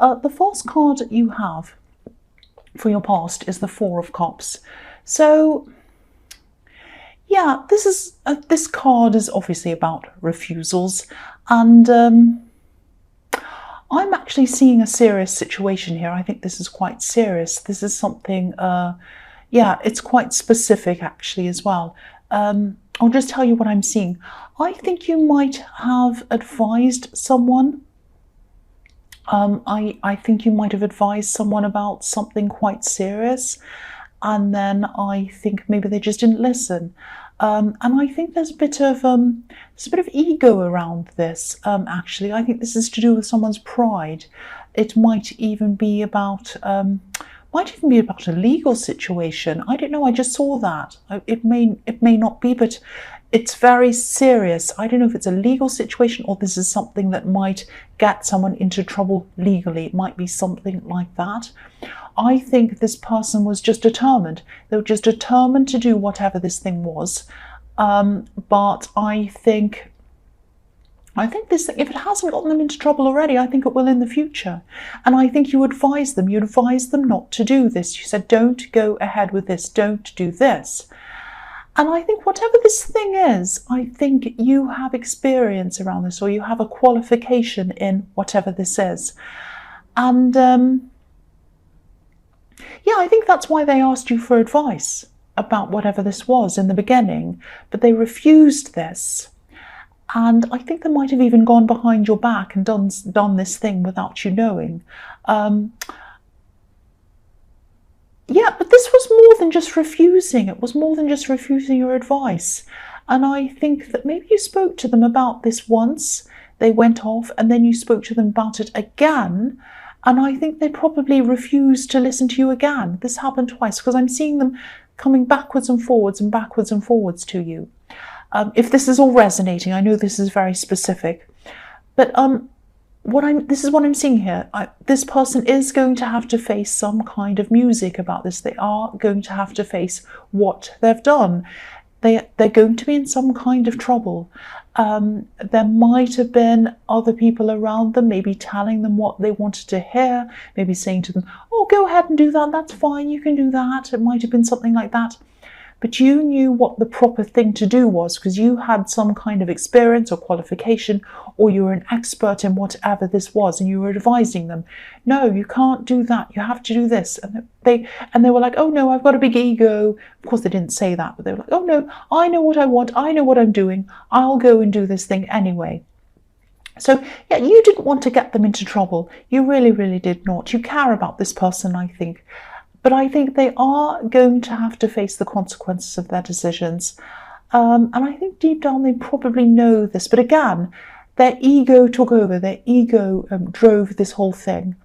The first card that you have for your past is the Four of Cups. So yeah, this card is obviously about refusals, and I'm actually seeing a serious situation here. I think this is quite serious. This is something, yeah, it's quite specific actually as well. I'll just tell you what I'm seeing. I think you might have advised someone. I think you might have advised someone about something quite serious, and then I think maybe they just didn't listen. And I think there's a bit of ego around this. Actually, I think this is to do with someone's pride. It might even be about a legal situation. I don't know. I just saw that. It may not be, but it's very serious. I don't know if it's a legal situation or this is something that might get someone into trouble legally. It might be something like that. I think this person was just determined. They were just determined to do whatever this thing was. But I think this thing, if it hasn't gotten them into trouble already, I think it will in the future. And I think you advised them not to do this. You said, don't go ahead with this, don't do this. And I think whatever this thing is, I think you have experience around this, or you have a qualification in whatever this is. And yeah, I think that's why they asked you for advice about whatever this was in the beginning, but they refused this. And I think they might have even gone behind your back and done this thing without you knowing. Yeah, but this was more than just refusing. It was more than just refusing your advice. And I think that maybe you spoke to them about this once, they went off, and then you spoke to them about it again. And I think they probably refused to listen to you again. This happened twice, because I'm seeing them coming backwards and forwards to you. If this is all resonating, I know this is very specific, but this is what I'm seeing here. This person is going to have to face some kind of music about this. They are going to have to face what they've done. They're going to be in some kind of trouble. There might have been other people around them, maybe telling them what they wanted to hear, maybe saying to them, oh, go ahead and do that, that's fine, you can do that. It might have been something like that. But you knew what the proper thing to do was, because you had some kind of experience or qualification, or you were an expert in whatever this was, and you were advising them, no, you can't do that, you have to do this. And they were like, oh no, I've got a big ego. Of course they didn't say that, but they were like, oh no, I know what I want, I know what I'm doing, I'll go and do this thing anyway. So yeah, you didn't want to get them into trouble. You really, really did not. You care about this person, I think. But I think they are going to have to face the consequences of their decisions. And I think deep down they probably know this. But again, their ego took over. Their ego drove this whole thing.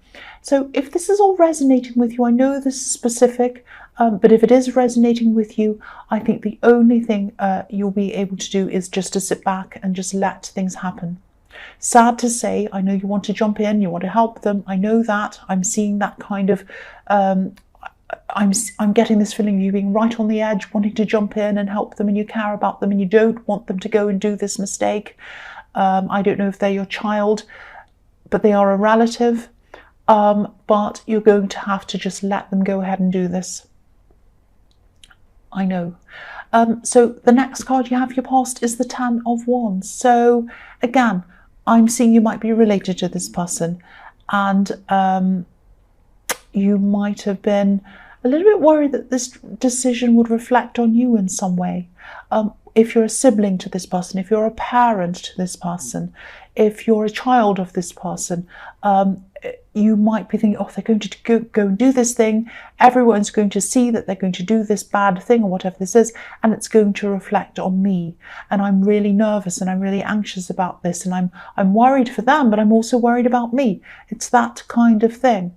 So if this is all resonating with you, I know this is specific, but if it is resonating with you, I think the only thing you'll be able to do is just to sit back and just let things happen. Sad to say, I know you want to jump in, you want to help them. I know that. I'm seeing that kind of... I'm getting this feeling of you being right on the edge, wanting to jump in and help them, and you care about them and you don't want them to go and do this mistake. I don't know if they're your child, but they are a relative. But you're going to have to just let them go ahead and do this. I know. So the next card you have your past is the Ten of Wands. So again, I'm seeing you might be related to this person, and you might have been a little bit worried that this decision would reflect on you in some way. If you're a sibling to this person, if you're a parent to this person, if you're a child of this person, you might be thinking, oh, they're going to go and do this thing. Everyone's going to see that they're going to do this bad thing or whatever this is, and it's going to reflect on me. And I'm really nervous and I'm really anxious about this, and I'm worried for them, but I'm also worried about me. It's that kind of thing.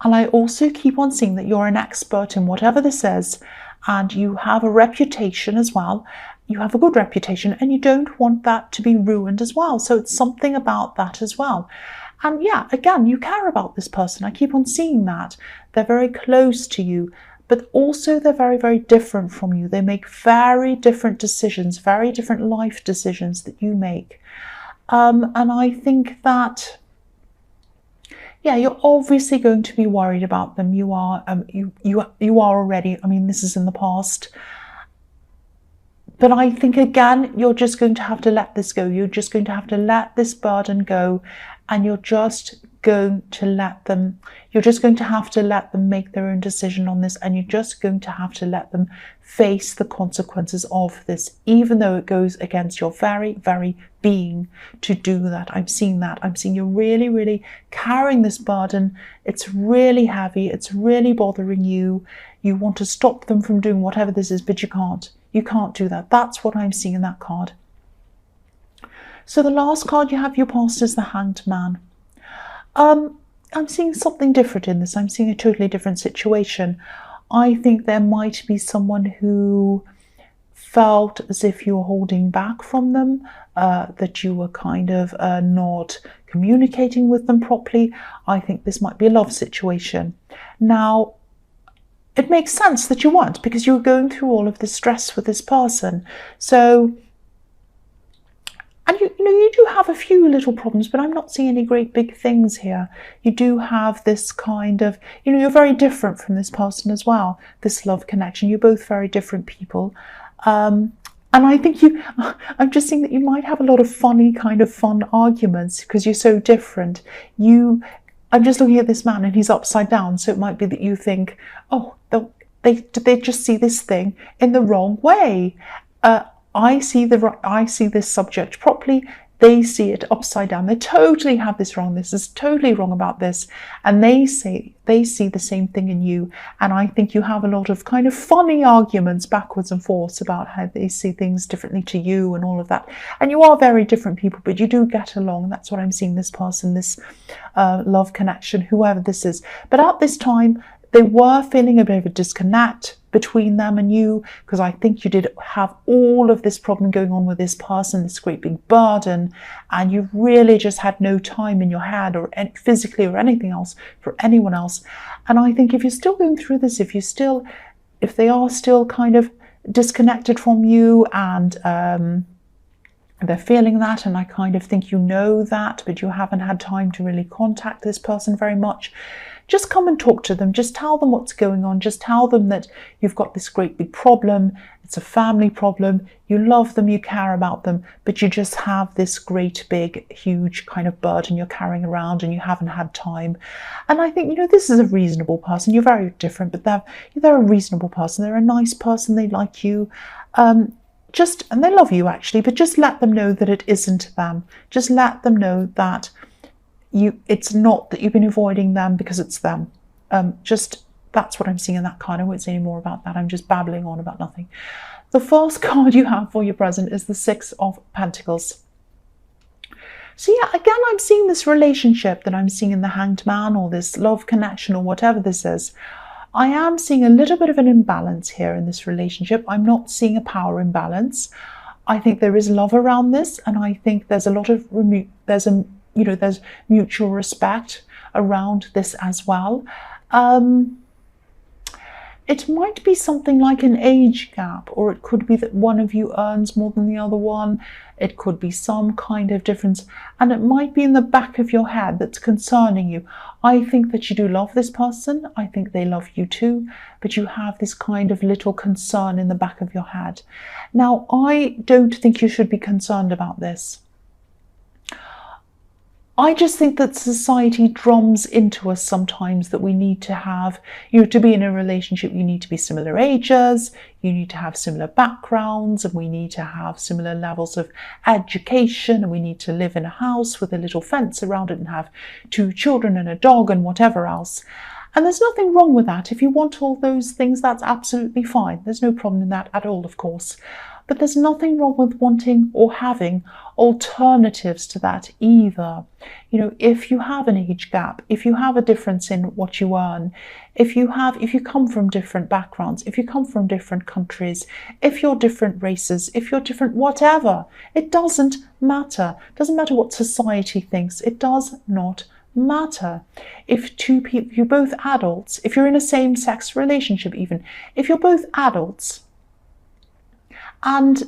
And I also keep on seeing that you're an expert in whatever this is, and you have a reputation as well. You have a good reputation, and you don't want that to be ruined as well. So it's something about that as well. And yeah, again, you care about this person. I keep on seeing that. They're very close to you, but also they're very, very different from you. They make very different decisions, very different life decisions that you make. And I think that Yeah, you're obviously going to be worried about them. You are, you are already. I mean, this is in the past. But I think, again, you're just going to have to let this go. You're just going to have to let this burden go, and you're just going to let them, you're just going to have to let them make their own decision on this, and you're just going to have to let them face the consequences of this, even though it goes against your very, very being to do that. I'm seeing that. I'm seeing you really, really carrying this burden. It's really heavy. It's really bothering you. You want to stop them from doing whatever this is, but you can't. You can't do that. That's what I'm seeing in that card. So the last card you have your past is the Hanged Man. I'm seeing something different in this. I'm seeing a totally different situation. I think there might be someone who felt as if you were holding back from them, that you were kind of not communicating with them properly. I think this might be a love situation. Now, it makes sense that you weren't, because you were going through all of this stress with this person. So, and you do have a few little problems, but I'm not seeing any great big things here. You do have this kind of, you're very different from this person as well, this love connection. You're both very different people. And I think I'm just seeing that you might have a lot of fun arguments because you're so different. I'm just looking at this man and he's upside down. So it might be that you think, oh, they just see this thing in the wrong way. I see this subject properly. They see it upside down. They totally have this wrong. This is totally wrong about this. And they see the same thing in you. And I think you have a lot of kind of funny arguments backwards and forwards about how they see things differently to you and all of that. And you are very different people, but you do get along. That's what I'm seeing, this person, this love connection, whoever this is. But at this time, they were feeling a bit of a disconnect between them and you, because I think you did have all of this problem going on with this person, this great big burden, and you really just had no time in your head or physically or anything else for anyone else. And I think if you're still going through this, if they are still kind of disconnected from you and they're feeling that, and I kind of think you know that, but you haven't had time to really contact this person very much, just come and talk to them. Just tell them what's going on. Just tell them that you've got this great big problem. It's a family problem. You love them, you care about them, but you just have this great big, huge kind of burden you're carrying around and you haven't had time. And I think, this is a reasonable person. You're very different, but they're a reasonable person. They're a nice person. They like you. And they love you actually, but just let them know that it isn't them. Just let them know that it's not that you've been avoiding them because it's them. That's what I'm seeing in that card. I won't say any more about that. I'm just babbling on about nothing. The first card you have for your present is the Six of Pentacles. So yeah, again, I'm seeing this relationship that I'm seeing in the Hanged Man, or this love connection, or whatever this is. I am seeing a little bit of an imbalance here in this relationship. I'm not seeing a power imbalance. I think there is love around this, and I think there's a lot of there's mutual respect around this as well. It might be something like an age gap, or it could be that one of you earns more than the other one. It could be some kind of difference, and it might be in the back of your head that's concerning you. I think that you do love this person. I think they love you too, but you have this kind of little concern in the back of your head. Now, I don't think you should be concerned about this. I just think that society drums into us sometimes that we need to have, to be in a relationship, you need to be similar ages, you need to have similar backgrounds, and we need to have similar levels of education, and we need to live in a house with a little fence around it and have 2 children and a dog and whatever else. And there's nothing wrong with that. If you want all those things, that's absolutely fine. There's no problem in that at all, of course. But there's nothing wrong with wanting or having alternatives to that either. If you have an age gap, if you have a difference in what you earn, if you come from different backgrounds, if you come from different countries, if you're different races, if you're different whatever, it doesn't matter. It doesn't matter what society thinks. It does not matter. If two people, you're both adults, if you're in a same-sex relationship even, if you're both adults, and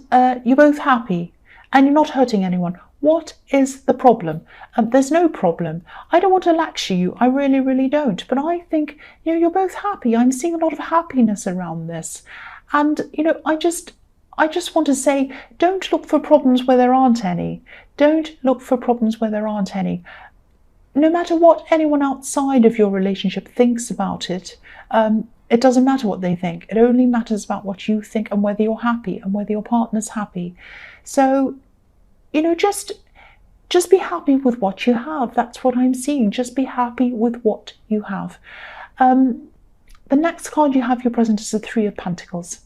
you're both happy and you're not hurting anyone, What is the problem? There's no problem. I don't want to lecture you. I really, really don't. But I think, you're both happy. I'm seeing a lot of happiness around this. And, I just want to say, don't look for problems where there aren't any. Don't look for problems where there aren't any. No matter what anyone outside of your relationship thinks about it, it doesn't matter what they think. It only matters about what you think and whether you're happy and whether your partner's happy. So, just be happy with what you have. That's what I'm seeing. Just be happy with what you have. The next card you have your present is the Three of Pentacles.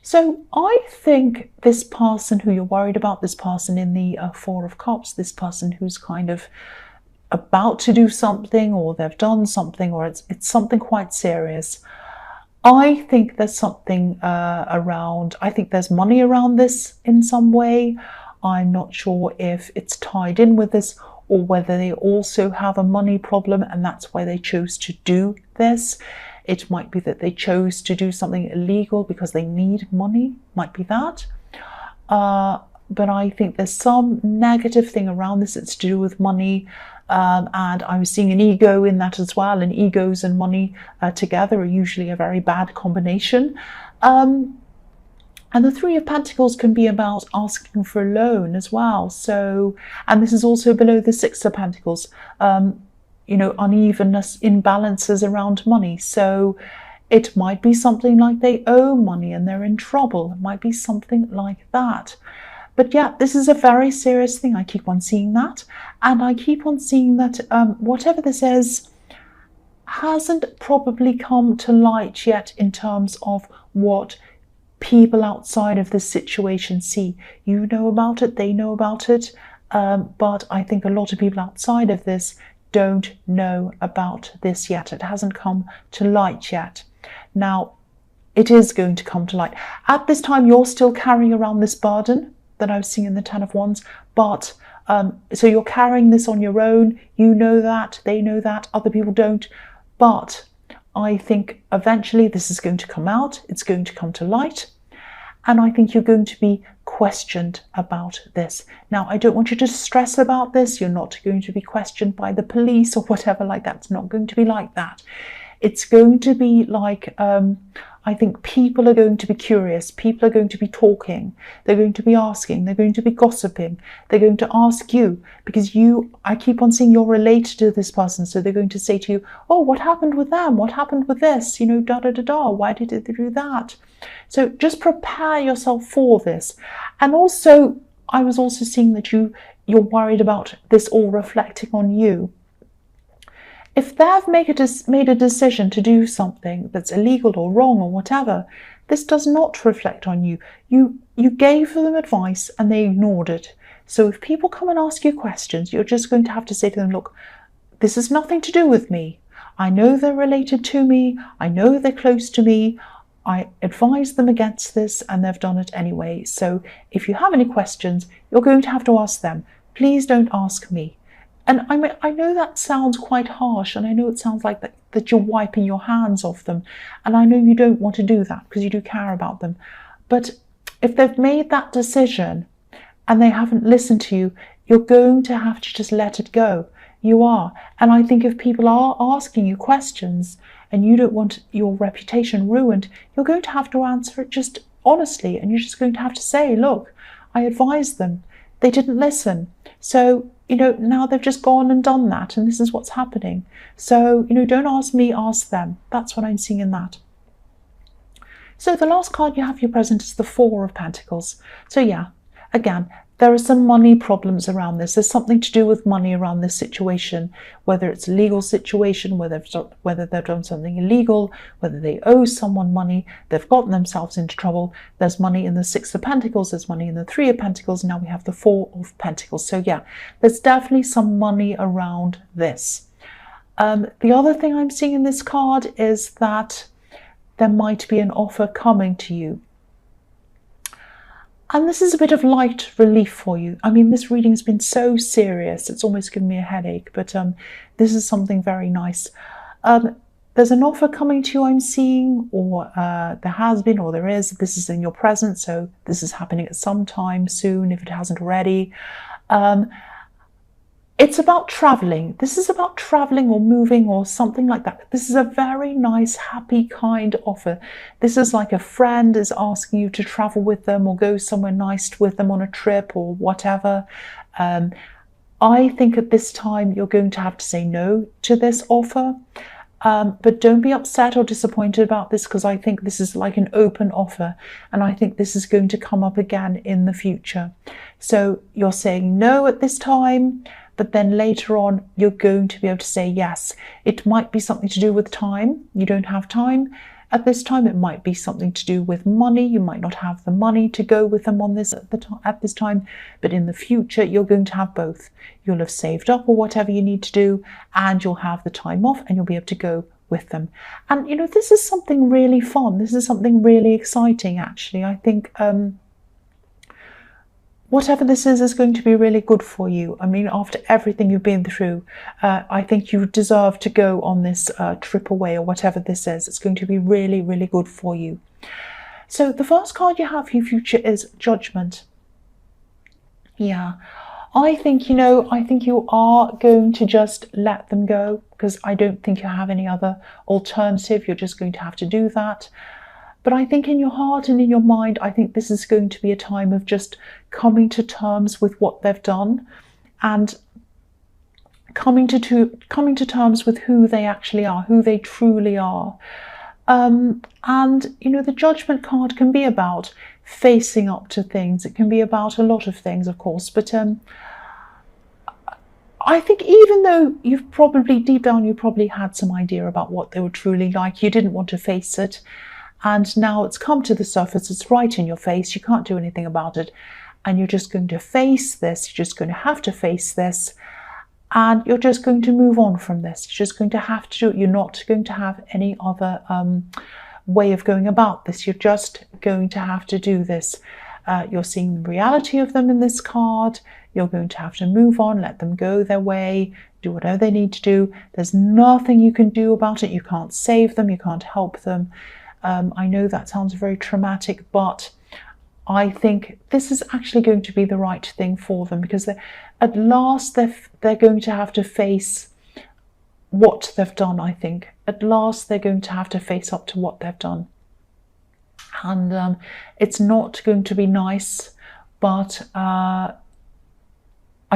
So I think this person who you're worried about, this person in the Four of Cups, this person who's kind of about to do something, or they've done something, or it's something quite serious. I think there's something I think there's money around this in some way. I'm not sure if it's tied in with this or whether they also have a money problem and that's why they chose to do this. It might be that they chose to do something illegal because they need money. Might be that. But I think there's some negative thing around this that's to do with money. And I'm seeing an ego in that as well. And egos and money together are usually a very bad combination. And the Three of Pentacles can be about asking for a loan as well. So, and this is also below the Six of Pentacles. Unevenness, imbalances around money. So it might be something like they owe money and they're in trouble. It might be something like that. But yeah, this is a very serious thing. I keep on seeing that. And I keep on seeing that whatever this is hasn't probably come to light yet in terms of what people outside of this situation see. You know about it, they know about it. But I think a lot of people outside of this don't know about this yet. It hasn't come to light yet. Now, it is going to come to light. At this time, you're still carrying around this burden that I was seeing in the Ten of Wands, but so you're carrying this on your own. You know that, they know that, other people don't. But I think eventually this is going to come out. It's going to come to light. And I think you're going to be questioned about this. Now, I don't want you to stress about this. You're not going to be questioned by the police or whatever like that. It's not going to be like that. It's going to be like, I think people are going to be curious. People are going to be talking. They're going to be asking. They're going to be gossiping. They're going to ask you because I keep on seeing you're related to this person. So they're going to say to you, oh, what happened with them? What happened with this? Da-da-da-da. Why did they do that? So just prepare yourself for this. And also, I was also seeing that you're worried about this all reflecting on you. If they've made a decision to do something that's illegal or wrong or whatever, this does not reflect on you. You gave them advice and they ignored it. So if people come and ask you questions, you're just going to have to say to them, look, this has nothing to do with me. I know they're related to me. I know they're close to me. I advised them against this and they've done it anyway. So if you have any questions, you're going to have to ask them. Please don't ask me. And I know that sounds quite harsh, and I know it sounds like that you're wiping your hands off them. And I know you don't want to do that because you do care about them. But if they've made that decision and they haven't listened to you, you're going to have to just let it go. You are. And I think if people are asking you questions and you don't want your reputation ruined, you're going to have to answer it just honestly. And you're just going to have to say, look, I advised them. They didn't listen. So, now they've just gone and done that, and this is what's happening. So, don't ask me, ask them. That's what I'm seeing in that. So the last card you have your present is the Four of Pentacles. So yeah, again, there are some money problems around this. There's something to do with money around this situation, whether it's a legal situation, whether they've done something illegal, whether they owe someone money, they've gotten themselves into trouble. There's money in the Six of Pentacles, there's money in the Three of Pentacles, now we have the Four of Pentacles. So yeah, there's definitely some money around this. The other thing I'm seeing in this card is that there might be an offer coming to you. And this is a bit of light relief for you. I mean, this reading has been so serious, it's almost given me a headache, but this is something very nice. there's an offer coming to you, I'm seeing, or there has been, or there is. This is in your present, so this is happening at some time soon if it hasn't already. It's about traveling. This is about traveling or moving or something like that. This is a very nice, happy, kind offer. This is like a friend is asking you to travel with them or go somewhere nice with them on a trip or whatever. I think at this time you're going to have to say no to this offer. But don't be upset or disappointed about this, because I think this is like an open offer, and I think this is going to come up again in the future. So you're saying no at this time, but then later on you're going to be able to say yes. It might be something to do with time. You don't have time at this time. It might be something to do with money. You might not have the money to go with them on this at this time, but in the future you're going to have both. You'll have saved up or whatever you need to do, and you'll have the time off, and you'll be able to go with them. And this is something really fun. This is something really exciting, actually. I think whatever this is going to be really good for you. I mean, after everything you've been through, I think you deserve to go on this trip away, or whatever this is. It's going to be really, really good for you. So the first card you have for your future is Judgment. Yeah, I think, I think you are going to just let them go, because I don't think you have any other alternative. You're just going to have to do that. But I think in your heart and in your mind, I think this is going to be a time of just coming to terms with what they've done, and coming to terms with who they actually are, who they truly are. And the Judgment card can be about facing up to things. It can be about a lot of things, of course, but I think even though you've probably deep down you probably had some idea about what they were truly like, you didn't want to face it. And now it's come to the surface, it's right in your face, you can't do anything about it. And you're just going to face this, you're just going to have to face this. And you're just going to move on from this. You're just going to have to do it. You're not going to have any other way of going about this. You're just going to have to do this. You're seeing the reality of them in this card. You're going to have to move on, let them go their way, do whatever they need to do. There's nothing you can do about it. You can't save them, you can't help them. I know that sounds very traumatic, but I think this is actually going to be the right thing for them, because at last they're going to have to face what they've done, I think. At last they're going to have to face up to what they've done. And it's not going to be nice, but I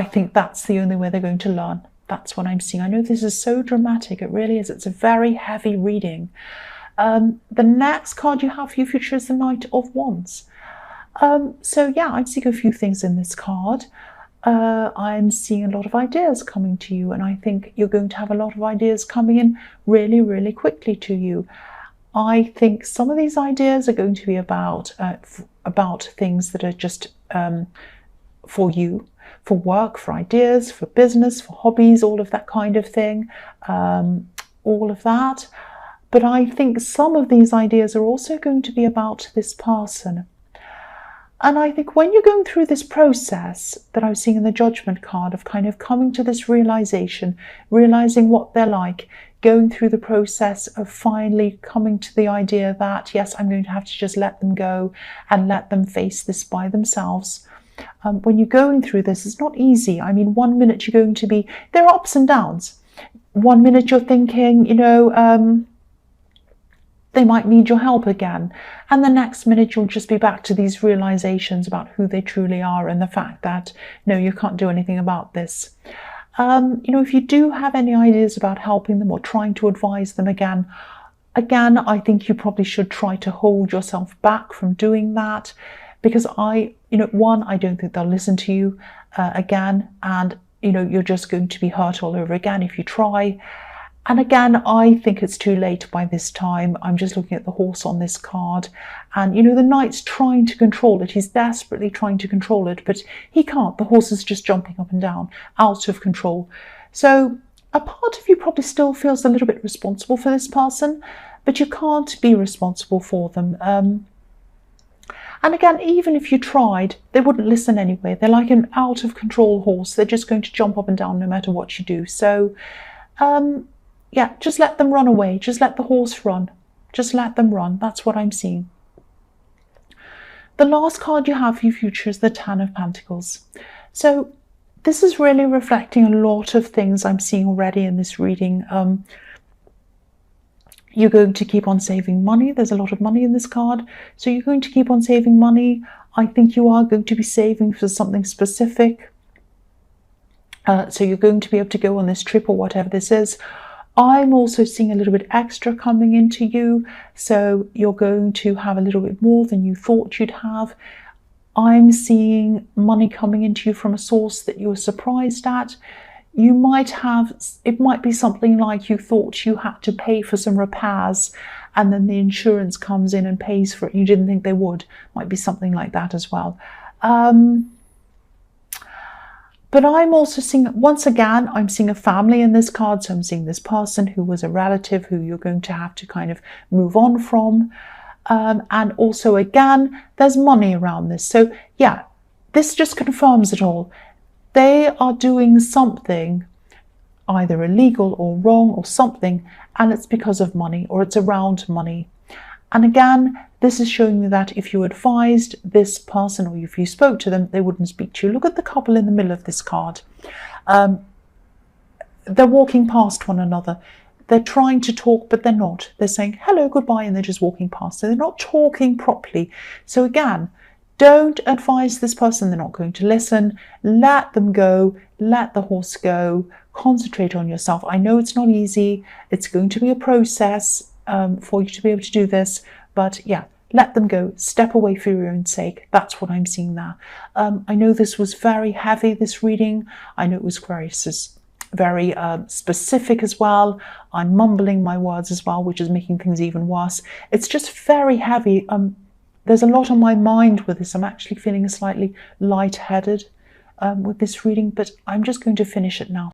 think that's the only way they're going to learn. That's what I'm seeing. I know this is so dramatic, it really is. It's a very heavy reading. The next card you have for your future is the Knight of Wands. So yeah, I'm seeing a few things in this card. I'm seeing a lot of ideas coming to you, and I think you're going to have a lot of ideas coming in really, really quickly to you. I think some of these ideas are going to be about things that are just for you, for work, for ideas, for business, for hobbies, all of that kind of thing, all of that. But I think some of these ideas are also going to be about this person. And I think when you're going through this process that I'm seeing in the Judgment card of kind of coming to this realization, realizing what they're like, going through the process of finally coming to the idea that, yes, I'm going to have to just let them go and let them face this by themselves. When you're going through this, it's not easy. I mean, one minute you're going to be, there are ups and downs. One minute you're thinking, they might need your help again. And the next minute you'll just be back to these realizations about who they truly are and the fact that, no, you can't do anything about this. If you do have any ideas about helping them or trying to advise them again, I think you probably should try to hold yourself back from doing that, because I don't think they'll listen to you again, and you're just going to be hurt all over again if you try. And again, I think it's too late by this time. I'm just looking at the horse on this card, and the knight's trying to control it. He's desperately trying to control it, but he can't. The horse is just jumping up and down, out of control. So a part of you probably still feels a little bit responsible for this person, but you can't be responsible for them. And again, even if you tried, they wouldn't listen anyway. They're like an out of control horse. They're just going to jump up and down no matter what you do. So yeah, just let them run away. Just let the horse run. Just let them run. That's what I'm seeing. The last card you have for your future is the Ten of Pentacles. So this is really reflecting a lot of things I'm seeing already in this reading. You're going to keep on saving money. There's a lot of money in this card. So you're going to keep on saving money. I think you are going to be saving for something specific. So you're going to be able to go on this trip or whatever this is. I'm also seeing a little bit extra coming into you. So you're going to have a little bit more than you thought you'd have. I'm seeing money coming into you from a source that you were surprised at. You might have, it might be something like you thought you had to pay for some repairs and then the insurance comes in and pays for it. You didn't think they would. Might be something like that as well. But I'm also seeing, once again, I'm seeing a family in this card. So I'm seeing this person who was a relative who you're going to have to kind of move on from. And also, again, there's money around this. So yeah, this just confirms it all. They are doing something either illegal or wrong or something, and it's because of money or it's around money. And again, this is showing you that if you advised this person or if you spoke to them, they wouldn't speak to you. Look at the couple in the middle of this card. They're walking past one another. They're trying to talk, but they're not. They're saying hello, goodbye, and they're just walking past. So they're not talking properly. So again, don't advise this person. They're not going to listen. Let them go. Let the horse go. Concentrate on yourself. I know it's not easy. It's going to be a process for you to be able to do this. But yeah, let them go. Step away for your own sake. That's what I'm seeing there. I know this was very heavy, this reading. I know it was very specific as well. I'm mumbling my words as well, which is making things even worse. It's just very heavy. There's a lot on my mind with this. I'm actually feeling slightly lightheaded with this reading, but I'm just going to finish it now.